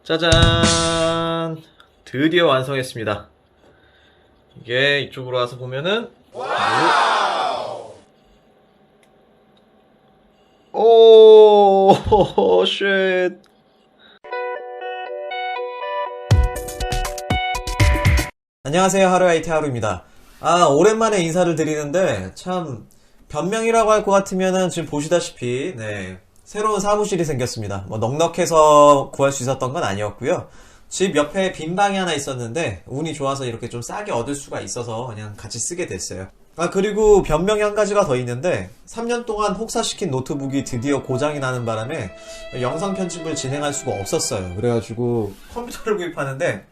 짜잔! 드디어 완성했습니다. 이게 이쪽으로 와서 보면은 오, 쉣. 안녕하세요, 하루아이티 하루입니다. 오랜만에 인사를 드리는데 참 변명이라고 할 것 같으면은 지금 보시다시피 새로운 사무실이 생겼습니다. 뭐 넉넉해서 구할 수 있었던 건 아니었고요. 집 옆에 빈 방이 하나 있었는데 운이 좋아서 이렇게 좀 싸게 얻을 수가 있어서 그냥 같이 쓰게 됐어요. 그리고 변명이 한 가지가 더 있는데 3년 동안 혹사시킨 노트북이 드디어 고장이 나는 바람에 영상 편집을 진행할 수가 없었어요. 그래가지고 컴퓨터를 구입하는데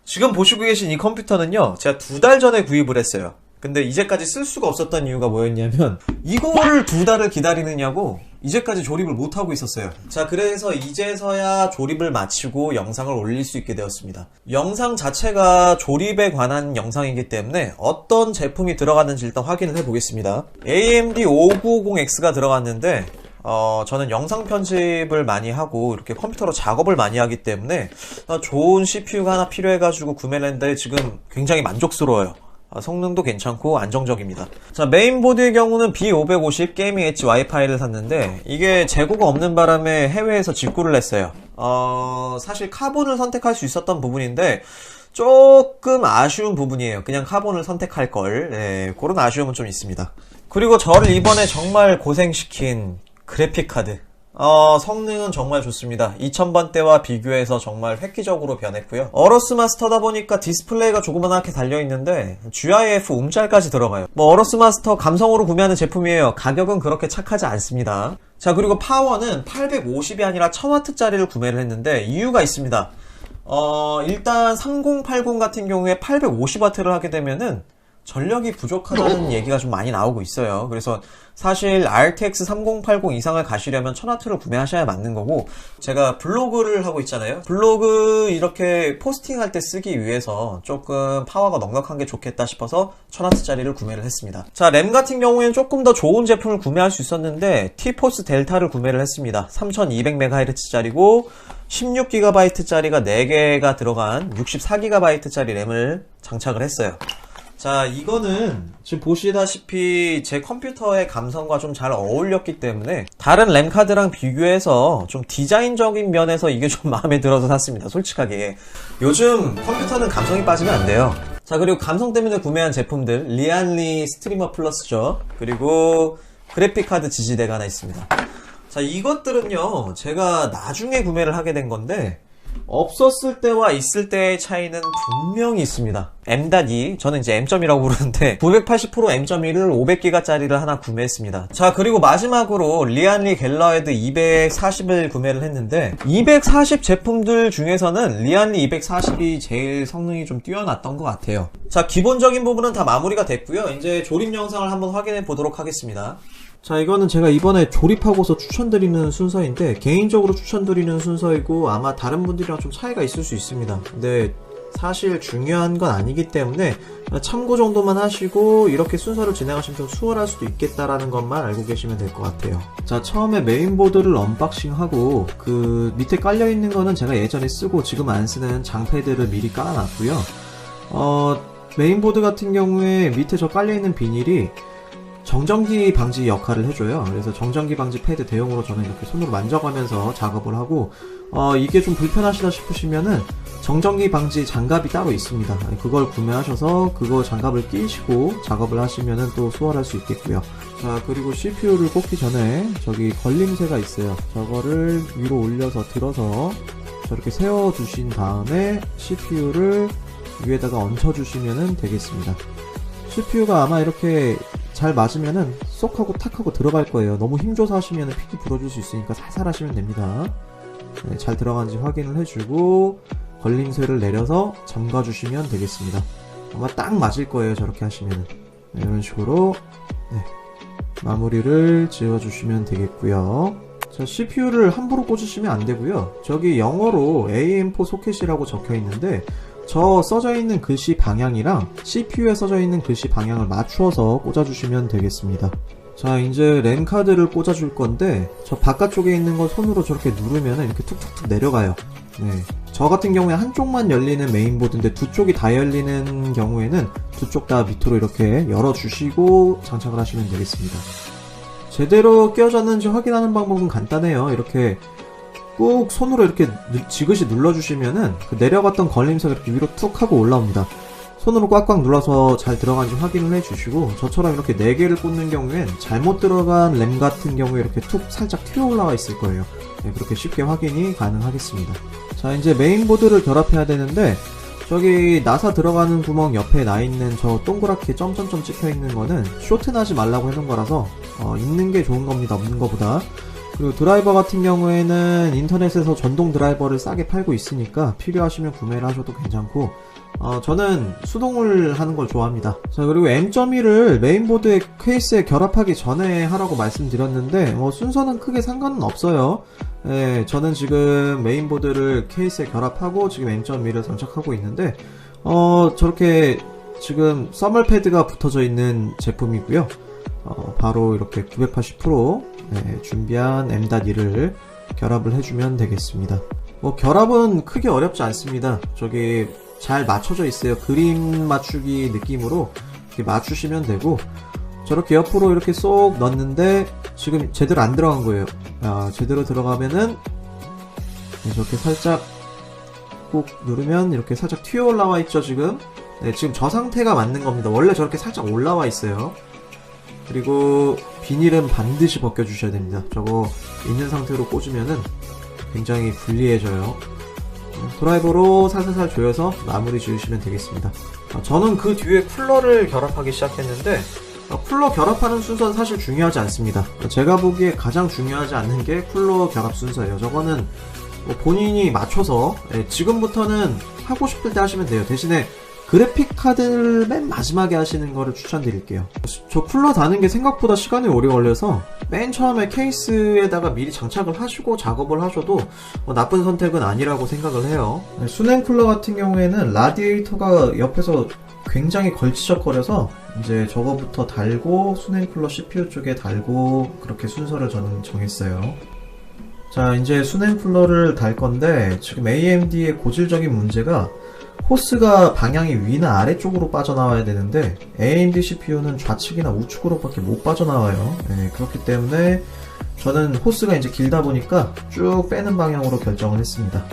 지금 보시고 계신 이 컴퓨터는요, 제가 2달 전에 구입을 했어요. 근데 이제까지 쓸 수가 없었던 이유가 뭐였냐면 이거를 2달을 기다리느냐고 이제까지 조립을 못하고 있었어요. 자, 그래서 이제서야 조립을 마치고 영상을 올릴 수 있게 되었습니다. 영상 자체가 조립에 관한 영상이기 때문에 어떤 제품이 들어갔는지 일단 확인을 해보겠습니다. AMD 5950X가 들어갔는데 저는 영상 편집을 많이 하고 이렇게 컴퓨터로 작업을 많이 하기 때문에 좋은 CPU가 하나 필요해가지고 구매를 했는데 지금 굉장히 만족스러워요. 성능도 괜찮고 안정적입니다. 자, 메인보드의 경우는 B550 게이밍 엣지 와이파이를 샀는데 이게 재고가 없는 바람에 해외에서 직구를 했어요. 사실 카본을 선택할 수 있었던 부분인데 조금 아쉬운 부분이에요. 그냥 카본을 선택할 걸. 그런 아쉬움은 좀 있습니다. 그리고 저를 이번에 정말 고생시킨 그래픽카드. 성능은 정말 좋습니다. 2000번대와 비교해서 정말 획기적으로 변했고요. 어러스 마스터다 보니까 디스플레이가 조그만하게 달려있는데 GIF 움짤까지 들어가요. 어러스 마스터 감성으로 구매하는 제품이에요. 가격은 그렇게 착하지 않습니다. 자, 그리고 파워는 850이 아니라 1000W짜리를 구매를 했는데 이유가 있습니다. 일단 3080 같은 경우에 850W를 하게 되면은 전력이 부족하다는 얘기가 좀 많이 나오고 있어요. 그래서 사실 RTX 3080 이상을 가시려면 1000W를 구매하셔야 맞는 거고, 제가 블로그를 하고 있잖아요. 블로그 이렇게 포스팅할 때 쓰기 위해서 조금 파워가 넉넉한 게 좋겠다 싶어서 1000W짜리를 구매를 했습니다. 자, 램 같은 경우에는 조금 더 좋은 제품을 구매할 수 있었는데 티포스 델타를 구매를 했습니다. 3200MHz짜리고 16GB짜리가 4개가 들어간 64GB짜리 램을 장착을 했어요. 자, 이거는 지금 보시다시피 제 컴퓨터의 감성과 좀 잘 어울렸기 때문에 다른 램카드랑 비교해서 좀 디자인적인 면에서 이게 좀 마음에 들어서 샀습니다. 솔직하게. 요즘 컴퓨터는 감성이 빠지면 안 돼요. 자, 그리고 감성 때문에 구매한 제품들, 리안리 스트리머 플러스죠. 그리고 그래픽카드 지지대가 하나 있습니다. 자, 이것들은요, 제가 나중에 구매를 하게 된 건데 없었을 때와 있을 때의 차이는 분명히 있습니다. M.2, 저는 이제 M.2라고 부르는데 980% M.2를 500기가짜리를 하나 구매했습니다. 자, 그리고 마지막으로 리안리 갤러헤드 240을 구매를 했는데 240 제품들 중에서는 리안리 240이 제일 성능이 좀 뛰어났던 것 같아요. 자, 기본적인 부분은 다 마무리가 됐고요. 이제 조립 영상을 한번 확인해 보도록 하겠습니다. 자, 이거는 제가 이번에 조립하고서 추천드리는 순서인데 개인적으로 추천드리는 순서이고 아마 다른 분들이랑 좀 차이가 있을 수 있습니다. 근데 사실 중요한 건 아니기 때문에 참고 정도만 하시고 이렇게 순서를 진행하시면 좀 수월할 수도 있겠다라는 것만 알고 계시면 될 것 같아요. 자, 처음에 메인보드를 언박싱하고 그 밑에 깔려있는 거는 제가 예전에 쓰고 지금 안 쓰는 장패드를 미리 깔아놨고요. 메인보드 같은 경우에 밑에 저 깔려있는 비닐이 정전기 방지 역할을 해줘요. 그래서 정전기 방지 패드 대용으로 저는 이렇게 손으로 만져가면서 작업을 하고, 이게 좀 불편하시다 싶으시면은 정전기 방지 장갑이 따로 있습니다. 그걸 구매하셔서 그거 장갑을 끼시고 작업을 하시면은 또 수월할 수 있겠고요. 자, 그리고 CPU를 꽂기 전에 저기 걸림새가 있어요. 저거를 위로 올려서 들어서 저렇게 세워주신 다음에 CPU를 위에다가 얹혀주시면 되겠습니다. CPU가 아마 이렇게 잘 맞으면은 쏙 하고 탁 하고 들어갈 거예요. 너무 힘줘서 하시면 픽이 부러질 수 있으니까 살살 하시면 됩니다. 네, 잘 들어간지 확인을 해주고 걸림쇠를 내려서 잠가주시면 되겠습니다. 아마 딱 맞을 거예요. 저렇게 하시면은. 네, 이런 식으로 마무리를 지어주시면 되겠고요. 자, CPU를 함부로 꽂으시면 안 되고요. 저기 영어로 AM4 소켓이라고 적혀 있는데 저 써져 있는 글씨 방향이랑 CPU에 써져 있는 글씨 방향을 맞추어서 꽂아주시면 되겠습니다. 자, 이제 램카드를 꽂아줄 건데 저 바깥쪽에 있는 거 손으로 저렇게 누르면 이렇게 툭툭툭 내려가요. 네, 저 같은 경우에 한쪽만 열리는 메인보드인데 두 쪽이 다 열리는 경우에는 두 쪽 다 밑으로 이렇게 열어주시고 장착을 하시면 되겠습니다. 제대로 끼워졌는지 확인하는 방법은 간단해요. 이렇게 꾹 손으로 이렇게 지그시 눌러주시면은 그 내려갔던 걸림새가 이렇게 위로 툭 하고 올라옵니다. 손으로 꽉꽉 눌러서 잘 들어간지 확인을 해주시고, 저처럼 이렇게 4개를 꽂는 경우엔 잘못 들어간 램 같은 경우에 이렇게 툭 살짝 튀어 올라와 있을 거예요. 네, 그렇게 쉽게 확인이 가능하겠습니다. 자, 이제 메인보드를 결합해야 되는데, 저기 나사 들어가는 구멍 옆에 나 있는 저 동그랗게 점점점 찍혀 있는 거는 쇼트 나지 말라고 해놓은 거라서 있는 게 좋은 겁니다. 없는 거보다. 그리고 드라이버 같은 경우에는 인터넷에서 전동 드라이버를 싸게 팔고 있으니까 필요하시면 구매를 하셔도 괜찮고, 저는 수동을 하는 걸 좋아합니다. 자, 그리고 M.2를 메인보드의 케이스에 결합하기 전에 하라고 말씀드렸는데, 순서는 크게 상관은 없어요. 네, 저는 지금 메인보드를 케이스에 결합하고 지금 M.2를 장착하고 있는데, 저렇게 지금 써멀 패드가 붙어져 있는 제품이고요. 바로 이렇게 980% 네, 준비한 M.2를 결합을 해주면 되겠습니다. 결합은 크게 어렵지 않습니다. 저기 잘 맞춰져 있어요. 그림 맞추기 느낌으로 이렇게 맞추시면 되고, 저렇게 옆으로 이렇게 쏙 넣는데 지금 제대로 안 들어간 거예요. 제대로 들어가면은 네, 저렇게 살짝 꾹 누르면 이렇게 살짝 튀어 올라와 있죠. 지금 네, 지금 저 상태가 맞는 겁니다. 원래 저렇게 살짝 올라와 있어요. 그리고 비닐은 반드시 벗겨주셔야 됩니다. 저거 있는 상태로 꽂으면은 굉장히 불리해져요. 드라이버로 살살살 조여서 마무리 지으시면 되겠습니다. 저는 그 뒤에 쿨러를 결합하기 시작했는데, 쿨러 결합하는 순서는 사실 중요하지 않습니다. 제가 보기에 가장 중요하지 않는 게 쿨러 결합 순서예요. 저거는 본인이 맞춰서 지금부터는 하고 싶을 때 하시면 돼요. 대신에 그래픽 카드를 맨 마지막에 하시는 거를 추천드릴게요. 저 쿨러 다는 게 생각보다 시간이 오래 걸려서 맨 처음에 케이스에다가 미리 장착을 하시고 작업을 하셔도 나쁜 선택은 아니라고 생각을 해요. 수냉 쿨러 같은 경우에는 라디에이터가 옆에서 굉장히 걸치적거려서 이제 저거부터 달고 수냉 쿨러 CPU 쪽에 달고 그렇게 순서를 저는 정했어요. 자, 이제 수냉 쿨러를 달 건데, 지금 AMD의 고질적인 문제가 호스가 방향이 위나 아래쪽으로 빠져나와야 되는데 AMD CPU는 좌측이나 우측으로밖에 못 빠져나와요. 네, 그렇기 때문에 저는 호스가 이제 길다 보니까 쭉 빼는 방향으로 결정을 했습니다.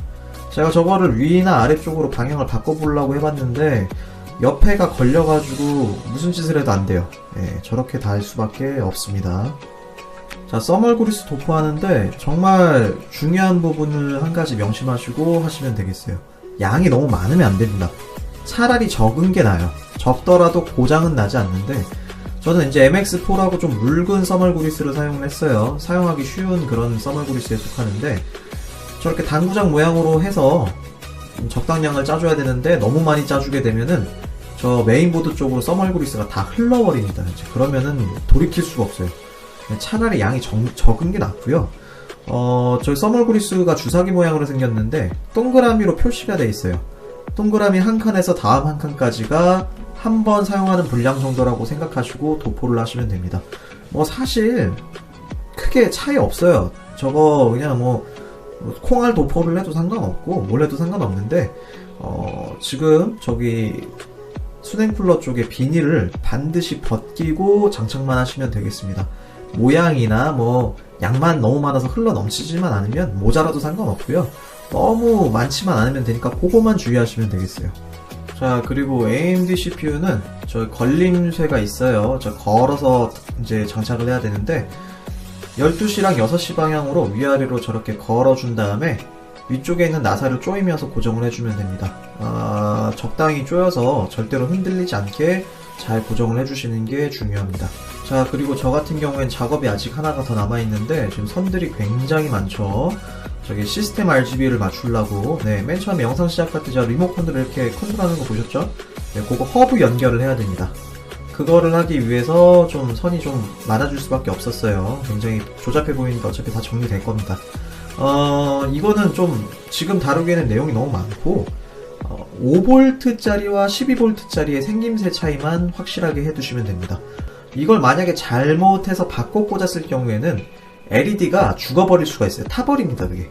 제가 저거를 위나 아래쪽으로 방향을 바꿔보려고 해봤는데 옆에가 걸려가지고 무슨 짓을 해도 안 돼요. 네, 저렇게 달 수밖에 없습니다. 자, 써멀 그리스 도포하는데 정말 중요한 부분을 한 가지 명심하시고 하시면 되겠어요. 양이 너무 많으면 안 됩니다. 차라리 적은 게 나아요. 적더라도 고장은 나지 않는데, 저는 이제 MX4라고 좀 묽은 써멀 그리스를 사용을 했어요. 사용하기 쉬운 그런 써멀 그리스에 속하는데, 저렇게 당구장 모양으로 해서 적당량을 짜줘야 되는데 너무 많이 짜주게 되면은 저 메인보드 쪽으로 써멀 그리스가 다 흘러버립니다. 이제 그러면은 돌이킬 수가 없어요. 차라리 양이 적은 게 낫고요. 저희 써멀 그리스가 주사기 모양으로 생겼는데 동그라미로 표시가 돼 있어요. 동그라미 한 칸에서 다음 한 칸까지가 한 번 사용하는 분량 정도라고 생각하시고 도포를 하시면 됩니다. 사실 크게 차이 없어요. 저거 그냥 콩알 도포를 해도 상관없고 뭘 해도 상관없는데, 지금 저기 수냉쿨러 쪽에 비닐을 반드시 벗기고 장착만 하시면 되겠습니다. 모양이나 양만 너무 많아서 흘러 넘치지만 않으면 모자라도 상관없고요. 너무 많지만 않으면 되니까 그거만 주의하시면 되겠어요. 자, 그리고 AMD CPU는 저 걸림쇠가 있어요. 저 걸어서 이제 장착을 해야 되는데 12시랑 6시 방향으로 위아래로 저렇게 걸어준 다음에 위쪽에 있는 나사를 조이면서 고정을 해주면 됩니다. 적당히 조여서 절대로 흔들리지 않게 잘 고정을 해주시는 게 중요합니다. 자, 그리고 저 같은 경우엔 작업이 아직 하나가 더 남아있는데 지금 선들이 굉장히 많죠. 저기 시스템 RGB를 맞추려고 맨 처음에 영상 시작할 때 제가 리모컨으로 이렇게 컨트롤하는 거 보셨죠? 그거 허브 연결을 해야 됩니다. 그거를 하기 위해서 좀 선이 좀 많아질 수밖에 없었어요. 굉장히 조잡해 보이니까 어차피 다 정리될 겁니다. 이거는 좀 지금 다루기에는 내용이 너무 많고 5V짜리와 12V짜리의 생김새 차이만 확실하게 해두시면 됩니다. 이걸 만약에 잘못해서 바꿔 꽂았을 경우에는 LED가 죽어버릴 수가 있어요. 타버립니다, 그게.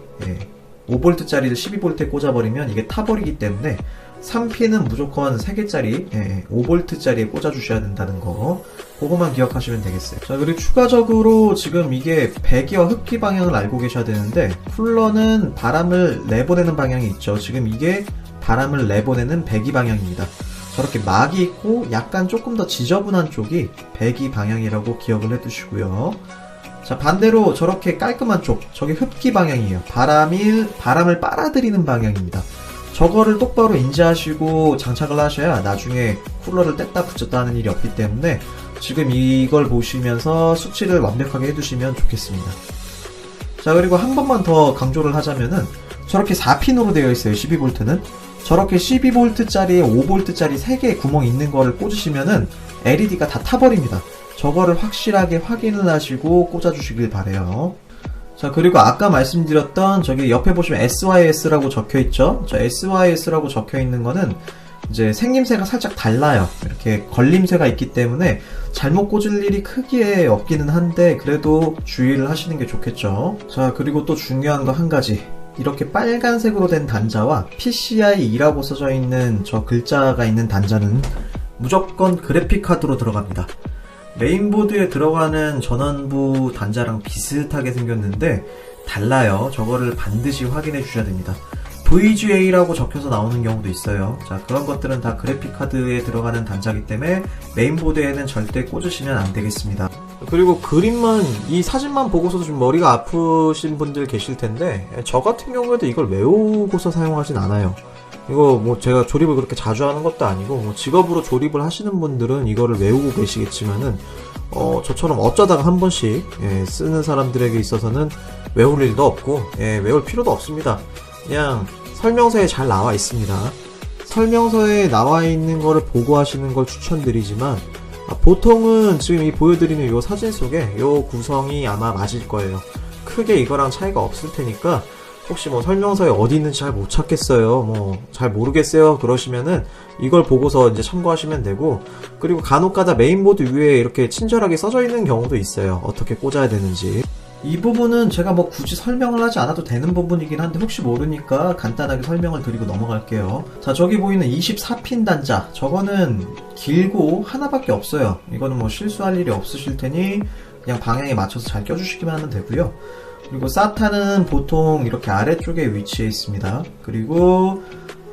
5 5V짜리를 12V에 꽂아버리면 이게 타버리기 때문에 3핀은 무조건 3개짜리 5V짜리에 꽂아주셔야 된다는 거, 그거만 기억하시면 되겠어요. 자, 그리고 추가적으로 지금 이게 배기와 흡기 방향을 알고 계셔야 되는데, 쿨러는 바람을 내보내는 방향이 있죠. 지금 이게 바람을 내보내는 배기 방향입니다. 저렇게 막이 있고 약간 조금 더 지저분한 쪽이 배기 방향이라고 기억을 해두시고요. 자, 반대로 저렇게 깔끔한 쪽, 저게 흡기 방향이에요. 바람을 빨아들이는 방향입니다. 저거를 똑바로 인지하시고 장착을 하셔야 나중에 쿨러를 뗐다 붙였다 하는 일이 없기 때문에 지금 이걸 보시면서 수치를 완벽하게 해두시면 좋겠습니다. 자, 그리고 한 번만 더 강조를 하자면은 저렇게 4핀으로 되어 있어요. 12V는. 저렇게 12V짜리에 5V짜리 3개의 구멍 있는 거를 꽂으시면은 LED가 다 타버립니다. 저거를 확실하게 확인을 하시고 꽂아주시길 바래요. 자, 그리고 아까 말씀드렸던 저기 옆에 보시면 SYS라고 적혀있죠? 저 SYS라고 적혀있는 거는 이제 생김새가 살짝 달라요. 이렇게 걸림새가 있기 때문에 잘못 꽂을 일이 크게 없기는 한데 그래도 주의를 하시는 게 좋겠죠. 자, 그리고 또 중요한 거 한 가지. 이렇게 빨간색으로 된 단자와 PCI-E라고 써져 있는 저 글자가 있는 단자는 무조건 그래픽카드로 들어갑니다. 메인보드에 들어가는 전원부 단자랑 비슷하게 생겼는데 달라요. 저거를 반드시 확인해 주셔야 됩니다. VGA라고 적혀서 나오는 경우도 있어요. 자, 그런 것들은 다 그래픽카드에 들어가는 단자이기 때문에 메인보드에는 절대 꽂으시면 안 되겠습니다. 그리고 그림만, 이 사진만 보고서도 좀 머리가 아프신 분들 계실 텐데, 저 같은 경우에도 이걸 외우고서 사용하진 않아요. 이거 뭐 제가 조립을 그렇게 자주 하는 것도 아니고, 뭐 직업으로 조립을 하시는 분들은 이거를 외우고 계시겠지만은, 저처럼 어쩌다가 한 번씩 쓰는 사람들에게 있어서는 외울 일도 없고, 외울 필요도 없습니다. 그냥 설명서에 잘 나와 있습니다. 설명서에 나와 있는 거를 보고 하시는 걸 추천드리지만, 보통은 지금 이 보여드리는 이 사진 속에 이 구성이 아마 맞을 거예요. 크게 이거랑 차이가 없을 테니까 혹시 뭐 설명서에 어디 있는지 잘 못 찾겠어요, 뭐 잘 모르겠어요 그러시면은 이걸 보고서 이제 참고하시면 되고, 그리고 간혹가다 메인보드 위에 이렇게 친절하게 써져 있는 경우도 있어요. 어떻게 꽂아야 되는지. 이 부분은 제가 뭐 굳이 설명을 하지 않아도 되는 부분이긴 한데 혹시 모르니까 간단하게 설명을 드리고 넘어갈게요. 자, 저기 보이는 24핀 단자, 저거는 길고 하나밖에 없어요. 이거는 뭐 실수할 일이 없으실 테니 그냥 방향에 맞춰서 잘 껴주시기만 하면 되고요. 그리고 SATA는 보통 이렇게 아래쪽에 위치해 있습니다. 그리고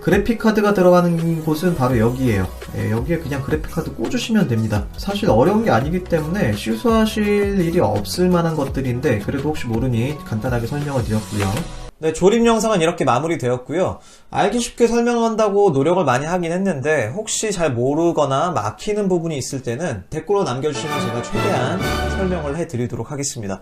그래픽카드가 들어가는 곳은 바로 여기에요. 여기에 그냥 그래픽카드 꽂으시면 됩니다. 사실 어려운 게 아니기 때문에 실수하실 일이 없을 만한 것들인데 그래도 혹시 모르니 간단하게 설명을 드렸고요. 네, 조립 영상은 이렇게 마무리되었고요. 알기 쉽게 설명한다고 노력을 많이 하긴 했는데 혹시 잘 모르거나 막히는 부분이 있을 때는 댓글로 남겨주시면 제가 최대한 설명을 해드리도록 하겠습니다.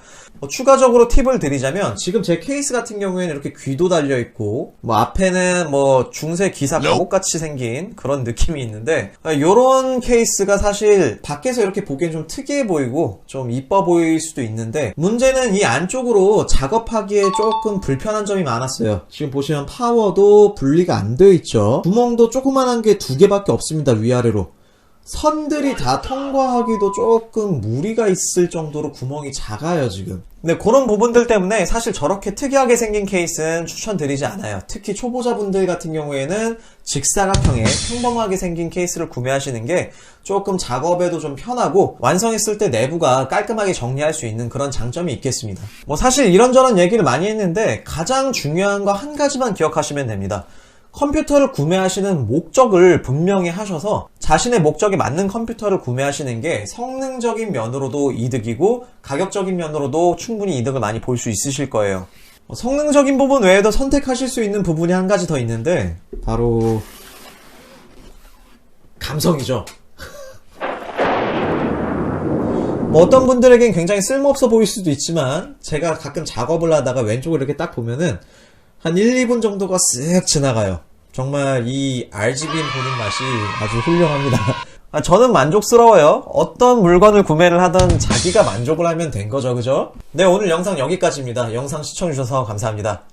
추가적으로 팁을 드리자면 지금 제 케이스 같은 경우에는 이렇게 귀도 달려있고 뭐 앞에는 뭐 중세 기사 갑옷같이 생긴 그런 느낌이 있는데 요런 케이스가 사실 밖에서 이렇게 보기엔 좀 특이해 보이고 좀 이뻐 보일 수도 있는데 문제는 이 안쪽으로 작업하기에 조금 불편한 점이 많았어요. 지금 보시면 파워도 분리가 안 되어 있죠. 구멍도 조그만한 게 2개밖에 없습니다. 위아래로. 선들이 다 통과하기도 조금 무리가 있을 정도로 구멍이 작아요, 지금. 네, 그런 부분들 때문에 사실 저렇게 특이하게 생긴 케이스는 추천드리지 않아요. 특히 초보자분들 같은 경우에는 직사각형의 평범하게 생긴 케이스를 구매하시는 게 조금 작업에도 좀 편하고 완성했을 때 내부가 깔끔하게 정리할 수 있는 그런 장점이 있겠습니다. 뭐 사실 이런저런 얘기를 많이 했는데 가장 중요한 거 한 가지만 기억하시면 됩니다. 컴퓨터를 구매하시는 목적을 분명히 하셔서 자신의 목적에 맞는 컴퓨터를 구매하시는 게 성능적인 면으로도 이득이고 가격적인 면으로도 충분히 이득을 많이 볼 수 있으실 거예요. 성능적인 부분 외에도 선택하실 수 있는 부분이 한 가지 더 있는데 바로 감성이죠. 뭐 어떤 분들에겐 굉장히 쓸모없어 보일 수도 있지만 제가 가끔 작업을 하다가 왼쪽을 이렇게 딱 보면은 한 1, 2분 정도가 쓱 지나가요. 정말 이 RGB 보는 맛이 아주 훌륭합니다. 저는 만족스러워요. 어떤 물건을 구매를 하든 자기가 만족을 하면 된 거죠, 그죠? 네, 오늘 영상 여기까지입니다. 영상 시청해주셔서 감사합니다.